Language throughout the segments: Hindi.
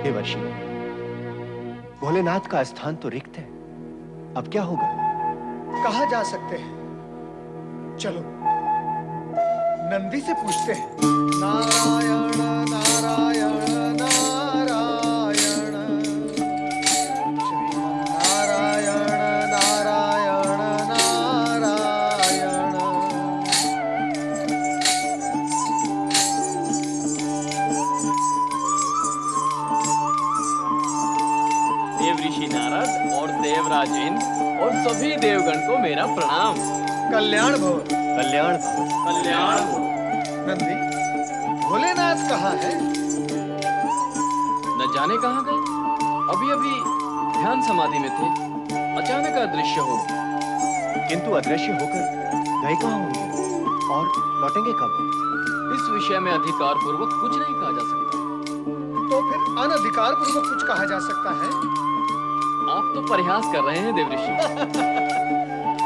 देवर्षि, भोलेनाथ का स्थान तो रिक्त है, अब क्या होगा? कहा जा सकते हैं। चलो नंदी से पूछते हैं। नारायण नारायण नारायण, नारायण नारायण नारायण। देव ऋषि नारद और देवराज इंद्र और सभी देवगण को मेरा प्रणाम। कल्याण भव। कल्याण भव। कल्याण हो। नंदी, भोलेनाथ कहाँ है? न जाने कहाँ गए, अभी अभी ध्यान समाधि में थे, अचानक अदृश्य हो। किंतु अदृश्य होकर गए कहाँ होंगे और लौटेंगे कब? इस विषय में अधिकार पूर्वक कुछ नहीं कहा जा सकता। तो फिर अनधिकार पूर्वक कुछ कहा जा सकता है? आप तो परिहास कर रहे हैं देवऋषि।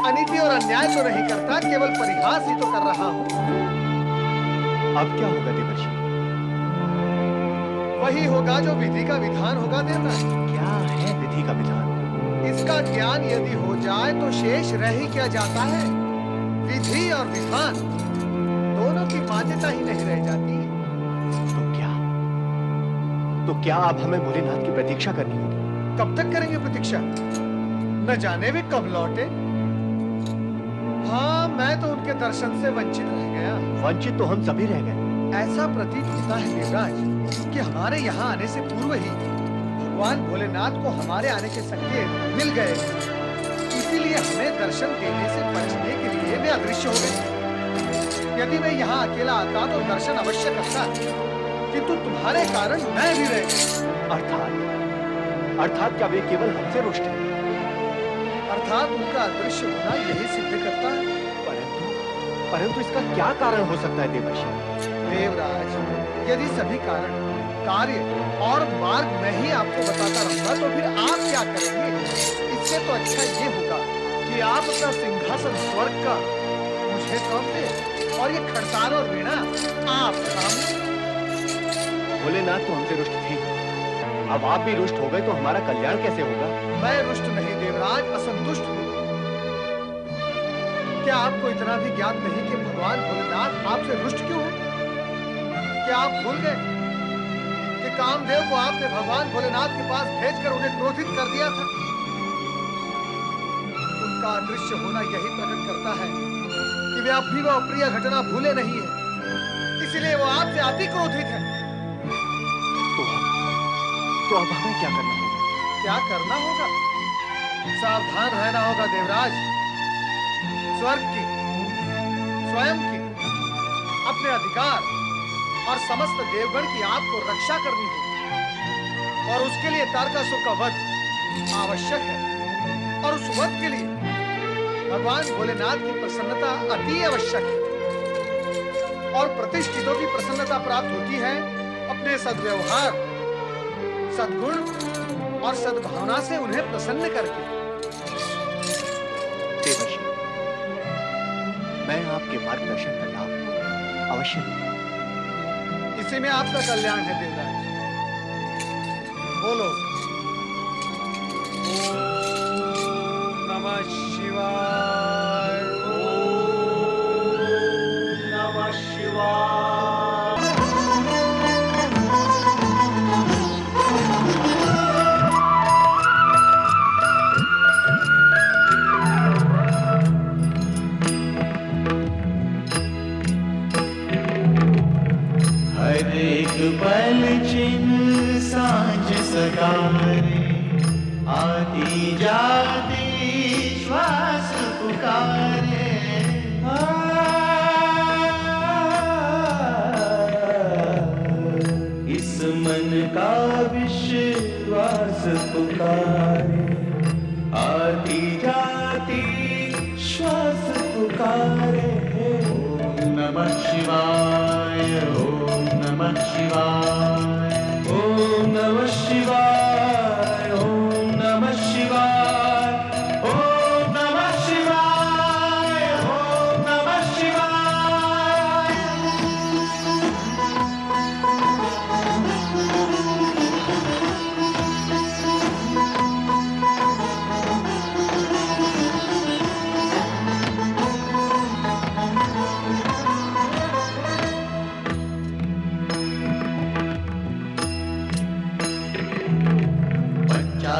अनीति और अन्याय तो नहीं करता, केवल परिहास ही तो कर रहा हूँ। अब क्या होगा देवर्षि? वही होगा जो विधि का विधान होगा देवराज। क्या है विधि का विधान? इसका ज्ञान यदि हो जाए तो शेष रह ही क्या जाता है? विधि और विधान दोनों की मान्यता ही नहीं रह जाती। तो क्या अब हमें भोलेनाथ की प्रतीक्षा करनी होगी? कब तक करेंगे प्रतीक्षा? न जाने वे कब लौटे। हाँ, मैं तो उनके दर्शन से वंचित रह गया। वंचित तो हम सभी रह गए। ऐसा प्रतीत होता है देवराज कि हमारे यहाँ आने से पूर्व ही भगवान भोलेनाथ को हमारे आने के संकेत मिल गए, इसीलिए हमें दर्शन देने से बचने के लिए वे अदृश्य हो गए। यदि मैं यहाँ अकेला आता तो दर्शन अवश्य करता, किंतु तुम्हारे कारण मैं भी रह गया। अर्थात क्या वे केवल हमसे रुष्ट हैं? अर्थात उनका अदृश्य होना यही सिद्ध करता है। परंतु इसका क्या कारण हो सकता है देवर्षि? देवराज, यदि सभी कारण, कार्य और मार्ग मैं ही आपको बताता रहूंगा तो फिर आप क्या करेंगे? इससे तो अच्छा ये होगा कि आप अपना सिंहासन स्वर्ग का मुझे सौंप दे और ये खड़ताल और वीणा आप सामने। भोलेनाथ तो हमसे रुष्ट थे, अब आप भी रुष्ट हो गए तो हमारा कल्याण कैसे होगा? मैं रुष्ट नहीं देवराज, असंतुष्ट हूँ। क्या आपको इतना भी ज्ञात नहीं कि भगवान भोलेनाथ आपसे रुष्ट क्यों है? क्या आप भूल गए कि कामदेव को आपने भगवान भोलेनाथ के पास भेजकर उन्हें क्रोधित कर दिया था? उनका अदृश्य होना यही प्रकट करता है कि वे अब भी वो अप्रिय घटना भूले नहीं है, इसलिए वो आपसे अति क्रोधित है। तो अब हमें क्या करना होगा? क्या करना होगा? सावधान रहना होगा देवराज। स्वर्ग की, स्वयं की, अपने अधिकार और समस्त देवगण की आपको रक्षा करनी होगी, और उसके लिए तारकासुर का वध आवश्यक है, और उस वध के लिए भगवान भोलेनाथ की प्रसन्नता अति आवश्यक है। और प्रतिष्ठितों की प्रसन्नता प्राप्त होती है अपने सद्व्यवहार, सद्गुण और सद्भावना से उन्हें प्रसन्न करके। देवर्षि, मैं आपके मार्गदर्शन का लाभ अवश्य लूंगा। इसी में आपका कल्याण है देवराज। बोलो ओम नमः शिवाय, ओम नमः शिवाय। पल चिन्ह सांझ सगारे, आती जाती श्वास पुकारे। इस मन का विश्वास पुकारे, आती जाती श्वास पुकारे। ओम नमः शिवाय, ओम नमः शिवाय, ओम नमः शिवाय, ओम नमः शिवाय, ओम नमः शिवाय, ओम नमः शिवाय।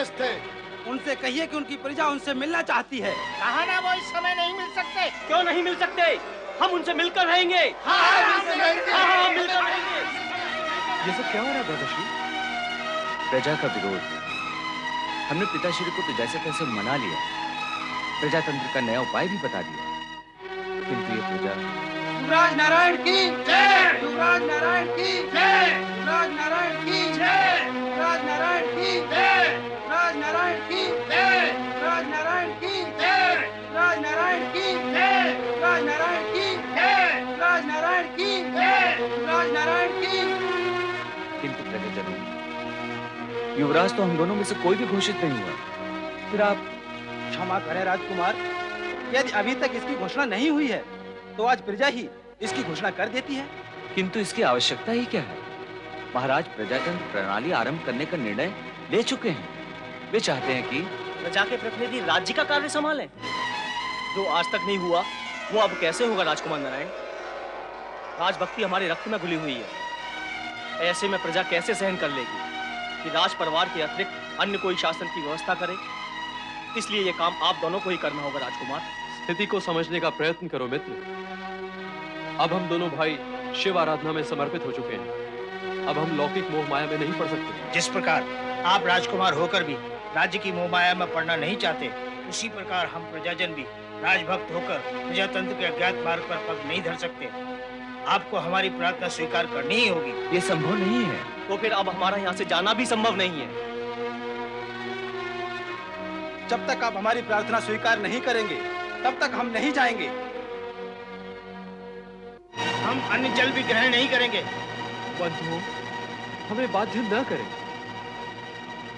व्यस्त है। उनसे कहिए कि उनकी प्रजा उनसे मिलना चाहती है। कहा ना वो इस समय नहीं मिल सकते। क्यों नहीं मिल सकते? हम उनसे मिलकर रहेंगे। हाँ, मिलकर रहेंगे। ये सब क्या हो रहा है दादाश्री? प्रजा का विरोध। हमने पिताश्री को तो जैसे तैसे मना लिया, प्रजातंत्र का नया उपाय भी बता दिया, किंतु ये प्रजा। युवराज नारायण की जय! युवराज नारायण की जय! युवराज नारायण की जय! युवराज नारायण की जय! युवराज नारायण की जय! युवराज नारायण की जय! युवराज नारायण की जय! युवराज नारायण की जय! युवराज नारायण की जय! युवराज नारायण की। किंतु प्रजाजनों, युवराज तो हम दोनों में से कोई भी घोषित नहीं हुआ, फिर आप। क्षमा करें राजकुमार, यदि अभी तक इसकी घोषणा नहीं हुई है तो आज प्रजा ही इसकी घोषणा कर देती है। किंतु इसकी आवश्यकता ही क्या है? महाराज प्रजातंत्र प्रणाली आरंभ करने का निर्णय ले चुके हैं। वे चाहते हैं कि प्रजा के प्रतिनिधि राज्य का कार्य संभालें। जो आज तक नहीं हुआ वो अब कैसे होगा राजकुमार नारायण? राजभक्ति हमारे रक्त में घुली हुई है। ऐसे में प्रजा कैसे सहन कर लेगी कि राज परिवार के अतिरिक्त अन्य कोई शासन की व्यवस्था करे? इसलिए ये काम आप दोनों को ही करना होगा राजकुमार। स्थिति को समझने का प्रयत्न करो मित्र। अब हम दोनों भाई शिव आराधना में समर्पित हो चुके हैं। अब हम लौकिक मोह माया में नहीं पड़ सकते। जिस प्रकार आप राजकुमार होकर भी राज्य की मोह माया में पड़ना नहीं चाहते, उसी प्रकार हम प्रजाजन भी राजभक्त होकर प्रजातंत्र के अज्ञात मार्ग पर पग नहीं धर सकते। आपको हमारी प्रार्थना स्वीकार करनी ही होगी। ये संभव नहीं है। तो फिर अब हमारा यहाँ से जाना भी संभव नहीं है। जब तक आप हमारी प्रार्थना स्वीकार नहीं करेंगे तब तक हम नहीं जाएंगे। हम अन्न जल भी ग्रहण नहीं करेंगे। बंधुओं, हमें बाध्य न करें।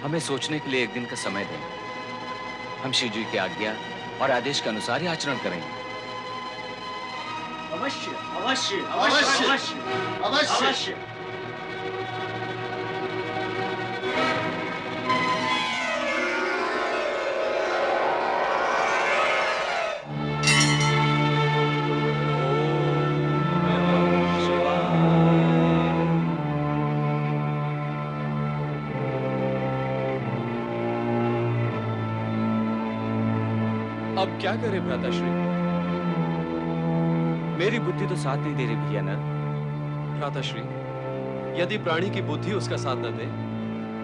हमें सोचने के लिए एक दिन का समय दें। हम शिव जी की आज्ञा और आदेश के अनुसार ही आचरण करेंगे। अवश्य अवश्य अवश्य, अवश्य अवश्य। अवश्य। अब क्या करें भ्राताश्री? मेरी बुद्धि तो साथ नहीं दे रही भैया नर। भ्राताश्री, यदि प्राणी की बुद्धि उसका साथ न दे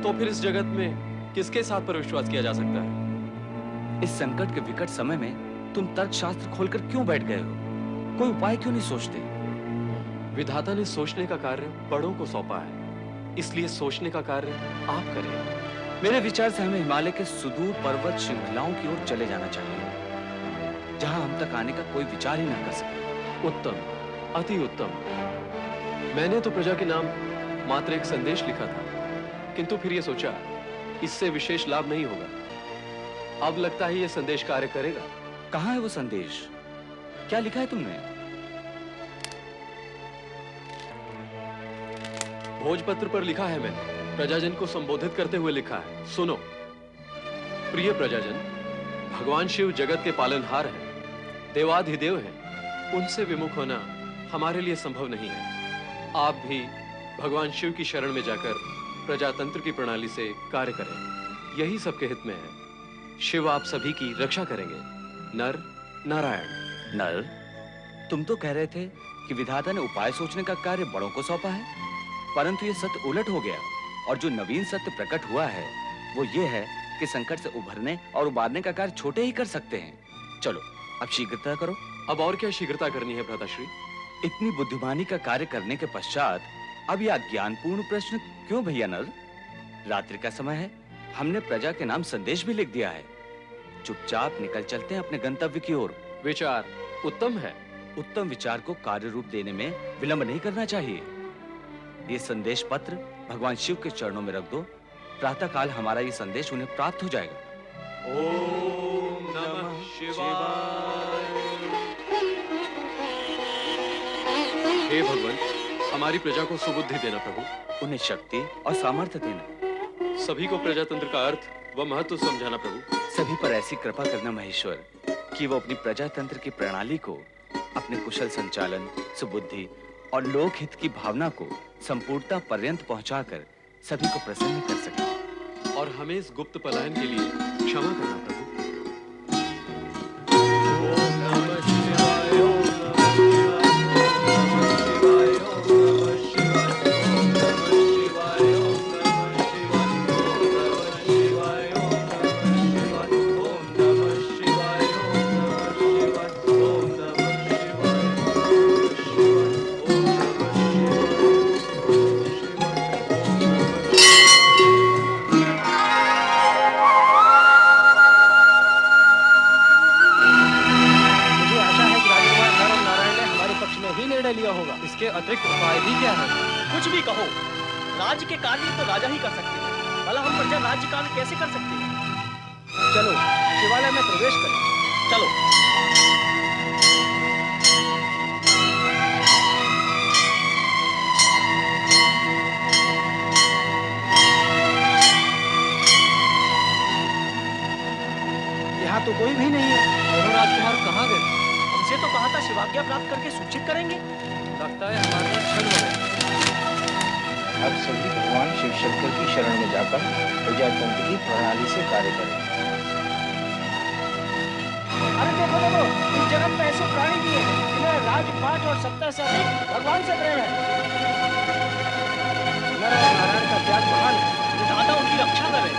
तो फिर इस जगत में किसके साथ पर विश्वास किया जा सकता है? इस संकट के विकट समय में तुम तर्कशास्त्र खोलकर क्यों बैठ गए हो? कोई उपाय क्यों नहीं सोचते? विधाता ने सोचने का कार्य बड़ों को सौंपा है, इसलिए सोचने का कार्य आप करें। मेरे विचार से हमें हिमालय के सुदूर पर्वत श्रृंखलाओं की ओर चले जाना चाहिए, जहां हम तक आने का कोई विचार ही न कर सके। उत्तम, अति उत्तम। मैंने तो प्रजा के नाम मात्र एक संदेश लिखा था, किंतु फिर ये सोचा इससे विशेष लाभ नहीं होगा। अब लगता है ये संदेश कार्य करेगा। कहाँ है वो संदेश? क्या लिखा है तुमने? भोजपत्र पर लिखा है, मैंने प्रजाजन को संबोधित करते हुए लिखा है। सुनो। प्रिय प्रजाजन, भगवान शिव जगत के पालनहार हैं, देवाधिदेव हैं। उनसे विमुख होना हमारे लिए संभव नहीं है। आप भी भगवान शिव की शरण में जाकर प्रजातंत्र की प्रणाली से कार्य करें, यही सबके हित में है। शिव आप सभी की रक्षा करेंगे। नर नारायण। नर, तुम तो कह रहे थे कि विधाता ने उपाय सोचने का कार्य बड़ों को सौंपा है, परंतु ये सत्य उलट हो गया और जो नवीन सत्य प्रकट हुआ है वो ये है कि संकट से उभरने और उबारने का कार्य छोटे ही कर सकते हैं। चलो अब शीघ्रता करो। अब और क्या शीघ्रता करनी है भ्राताश्री? इतनी बुद्धिमानी का कार्य करने के पश्चात अब यह ज्ञानपूर्ण प्रश्न क्यों भैया नर? रात्रि का समय है, हमने प्रजा के नाम संदेश भी लिख दिया है। चुपचाप निकल चलते हैं अपने गंतव्य की ओर। विचार उत्तम है। उत्तम विचार को कार्य रूप देने में विलंब नहीं करना चाहिए। ये संदेश पत्र भगवान शिव के चरणों में रख दो। प्रातः काल हमारा ये संदेश उन्हें प्राप्त हो जाएगा। ओम नमः शिवाय। हे भगवान, हमारी प्रजा को सुबुद्धि देना प्रभु। उन्हें शक्ति और सामर्थ्य देना। सभी को प्रजातंत्र का अर्थ व महत्व समझाना प्रभु। सभी पर ऐसी कृपा करना महेश्वर कि वो अपनी प्रजातंत्र की प्रणाली को अपने कुशल संचालन, सुबुद्धि और लोकहित की भावना को संपूर्णता पर्यंत पहुंचाकर सभी को प्रसन्न कर सके। और और हमें इस गुप्त पलायन के लिए क्षमा करना प्रभु। ओम नमः शिवाय, ओम नमः शिवाय, ओम नमः शिवाय, ओम नमः शिवाय, ओम नमः शिवाय, ओम नमः शिवाय, ओम नमः शिवाय, ओम नमः शिवाय, ओम नमः शिवाय, मुझे आशा है कि राजकुमार नर और नारायण ने हमारे पक्ष में ही निर्णय लिया होगा। इसके अतिरिक्त उपाय भी क्या है? कुछ भी कहो, राज्य के कार्य तो राजा ही कर सकते हैं। भला हम प्रजा राज्य कार्य कैसे कर सकते हैं? चलो शिवालय में प्रवेश करें। चलो। यहाँ तो कोई भी नहीं है। दोनों राजकुमार कहाँ गए? हमसे तो कहा था शिवाज्ञा प्राप्त करके सूचित करेंगे। लगता है हमारे पास क्षण हो गया। अब सभी भगवान शिव शंकर की शरण में जाकर प्रजातंत्र की प्रणाली से कार्य करें। अरे देखो देखो, इस जगत में ऐसे प्राणी भी हैं जिन्हें राजपाट और सत्ता से अधिक भगवान से प्रेम है। नर और नारायण का त्याग महान है। दाता उनकी रक्षा करें।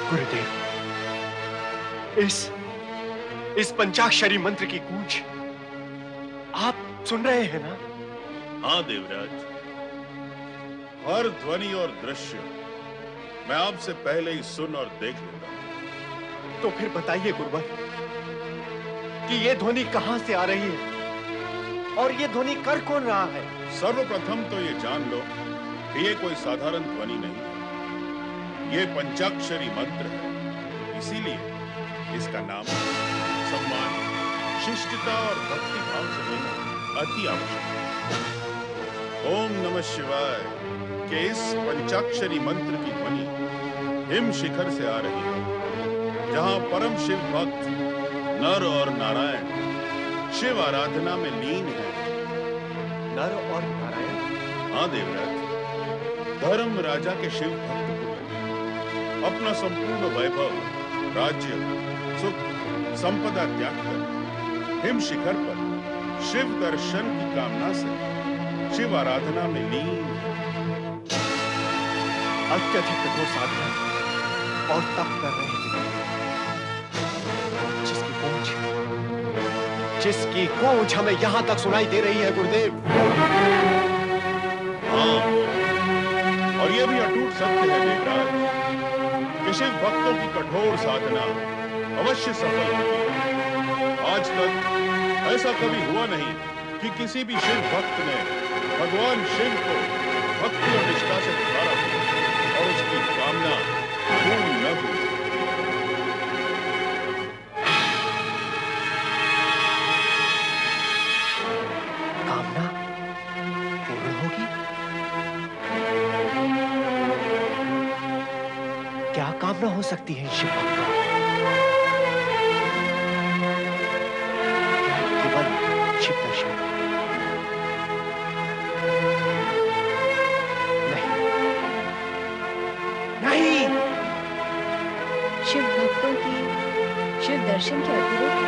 गुरुदेव, इस पंचाक्षरी मंत्र की गूंज आप सुन रहे हैं ना? हाँ देवराज, हर ध्वनि और दृश्य मैं आपसे पहले ही सुन और देख लेता हूं। तो फिर बताइए गुरुवर कि ये ध्वनि कहां से आ रही है और ये ध्वनि कर कौन रहा है? सर्वप्रथम तो ये जान लो कि ये कोई साधारण ध्वनि नहीं है, ये पंचाक्षरी मंत्र है। इसीलिए इसका नाम सम्मान, शिष्टता और भक्ति भाव से लेना अति आवश्यक है। ओम नमः शिवाय के इस पंचाक्षरी मंत्र की ध्वनि हिम शिखर से आ रही है, जहां परम शिव भक्त नर और नारायण शिव आराधना में लीन है। नर और नारायण? हाँ देवराज, धर्म राजा के शिव भक्त पुत्र अपना संपूर्ण वैभव, राज्य, सुख, संपदा त्याग कर हिम शिखर पर शिव दर्शन की कामना से शिव आराधना में लीन है। अत्यधिक कठोर साधना और तप कर रहे हैं, जिसकी गूंज हमें यहां तक सुनाई दे रही है गुरुदेव। हाँ, और यह भी अटूट सत्य है देवराज कि शिव भक्तों की कठोर साधना अवश्य सफल होती है। आज तक ऐसा कभी हुआ नहीं कि किसी भी शिव भक्त ने भगवान शिव को भक्ति और निष्ठा से पुकारा और उसकी कामना पूर्ण न हुई। कामना पूर्ण होगी? क्या कामना हो सकती है शिव भक्त? केवल शिव दर्शन? नहीं। शिव भक्तों की शिव दर्शन के अतिरिक्त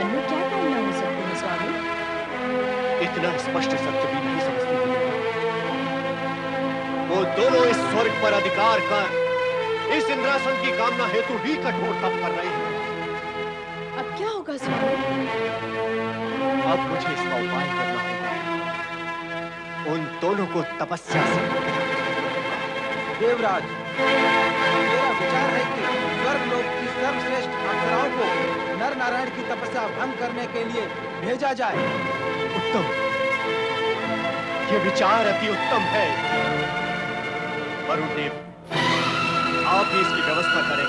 अन्य क्या कामना हो सकती है स्वामी? इतना स्पष्ट सत्य भी नहीं समझती। वो दोनों इस स्वर्ग पर अधिकार कर इस इंद्रासन की कामना हेतु भी कठोर तप कर रहे हैं। अब क्या होगा स्वामी? अब मुझे इसका उपाय करना होगा। उन दोनों को तपस्या से देवराज, मेरा विचार है कि स्वर्गलोक की सर्वश्रेष्ठ अप्सराओं को नर नारायण की तपस्या भंग करने के लिए भेजा जाए। उत्तम, ये विचार अति उत्तम है। वरुण देव, आप ही इसकी व्यवस्था करें।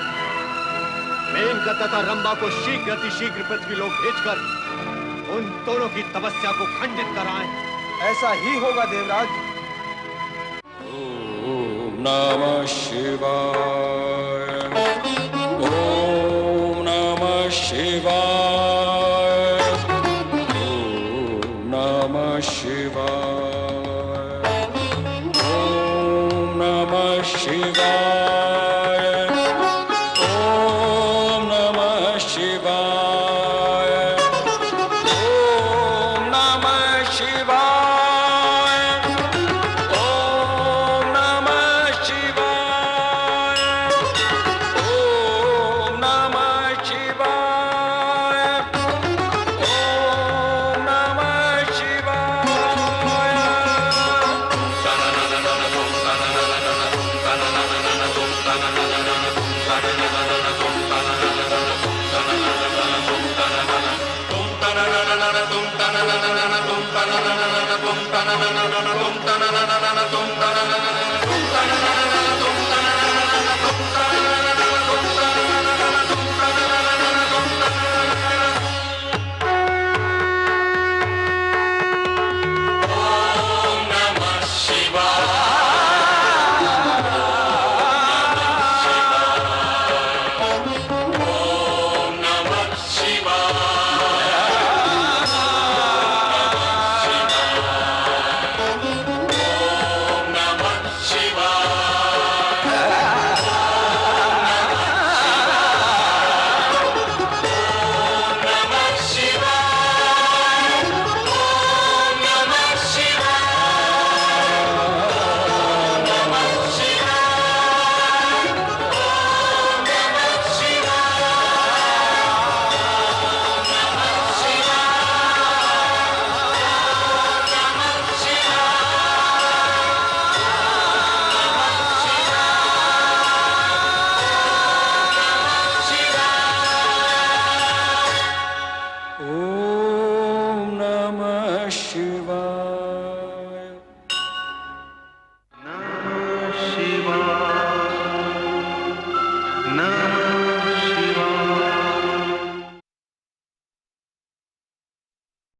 मेनका तथा रंभा को शीघ्र अतिशीघ्र पृथ्वीलोक भेजकर उन दोनों की तपस्या को खंडित कराएं। ऐसा ही होगा देवराज। ओम नमः शिवाय, ओम नमः शिवाय, ओम नमः शिवाय, ओम नमः शिवाय, ओम नमः शिवाय, ओम नमः शिवाय, ओम नमः शिवाय, ओम नमः शिवाय, ओम नमः शिवाय।